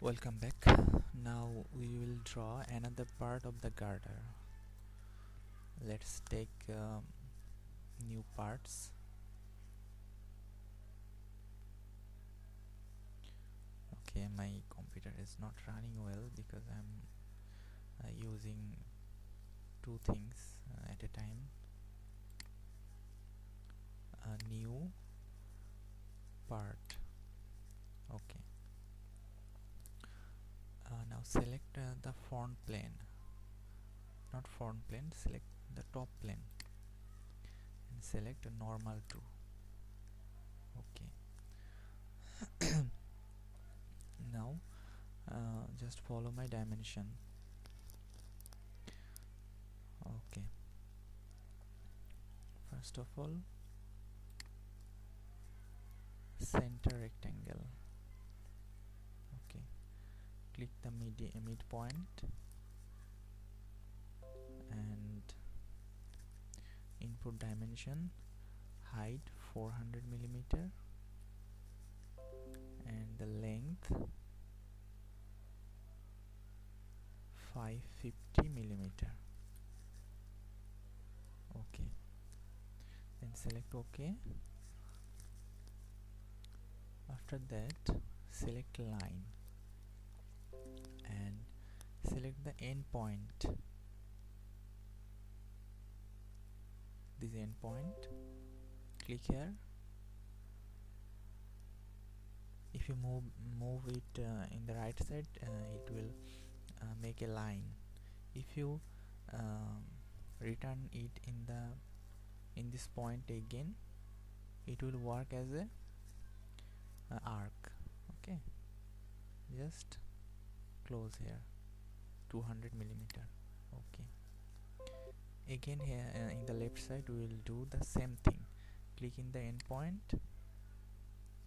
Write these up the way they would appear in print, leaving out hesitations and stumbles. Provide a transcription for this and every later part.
Welcome back. Now we will draw another part of the girder. Let's take new parts. Okay, my computer is not running well because I'm using two things at a time. A new part. Okay. Now select the front plane. Not front plane, select the top plane and select normal to. Okay. Now just follow my dimension. Okay, first of all, center rectangle. Okay, click the midpoint and input dimension, height 400 millimeter and the length 550 millimeter. Okay, then select OK. After that, select line and select the end point. This end point, click here. If you move it in the right side, it will make a line. If you return it in this point again, it will work as a arc. Okay, just close here 200 millimeter. Okay, again here in the left side we will do the same thing. Click in the end point,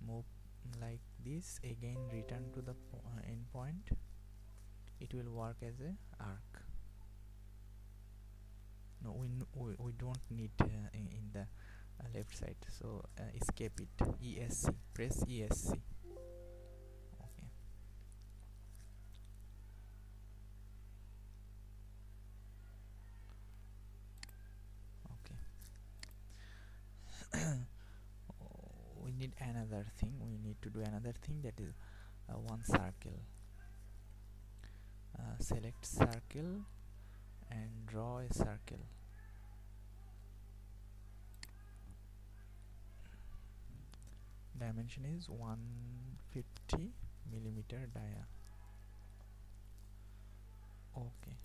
move like this, again return to the end point. It will work as a arc. No, we don't need in the left side, so escape it. ESC, press ESC. Okay, okay. We need another thing. We need to do another thing, that is one circle. Select circle and draw a circle. Dimension is 150 millimeter dia. Okay,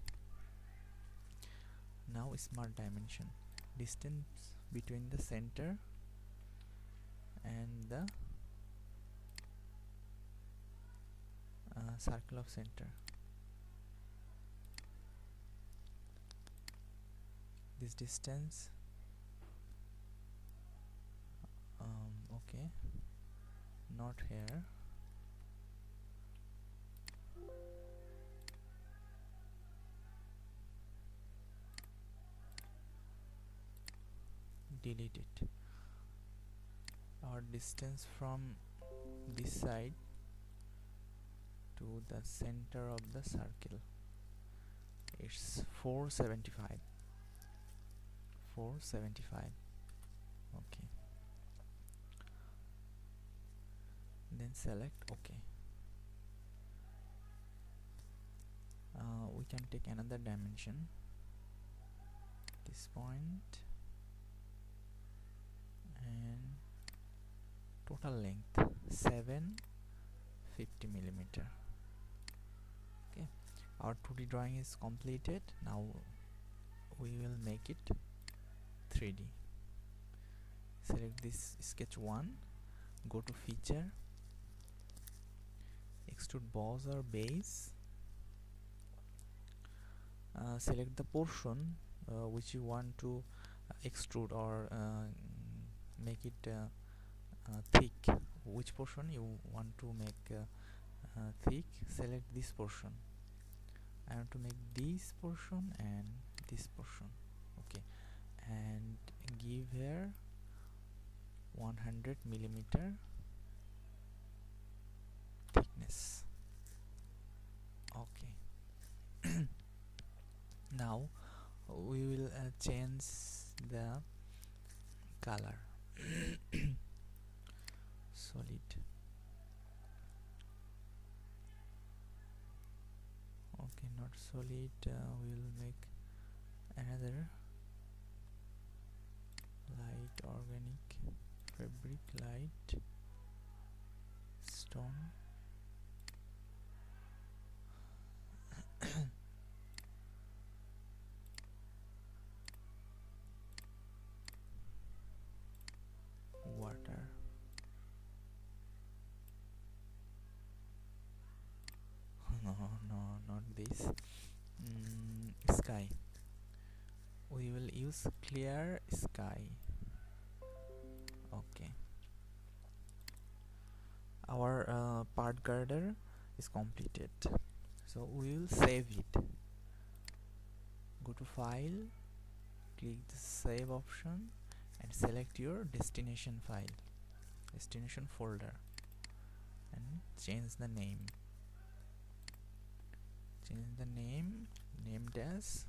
now smart dimension, distance between the center and the circle of center. This distance, okay, not here, delete it. Our distance from this side to the center of the circle, it's 475. Okay, then select OK. We can take another dimension, this point, and total length 750 millimeter. Okay, our 2D drawing is completed. Now we will make it 3D. Select this sketch 1, go to feature, extrude boss or base, select the portion which you want to extrude or make it thick. Which portion you want to make thick, select this portion. I want to make this portion and this portion. Okay, and give here 100 millimeter thickness. Now we will change the color. Solid. Okay, not solid. We will make another light organic fabric, light stone. Water. No, not this. Sky. We will use clear sky. Okay. Our part girder is completed. So we will save it. Go to File, click the Save option, and select your destination file, destination folder, and change the name. Change the name, named as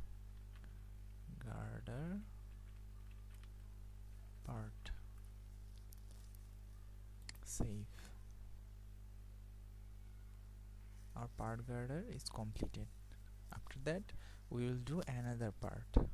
Girder part. Save. Our part girder is completed. After that we will do another part.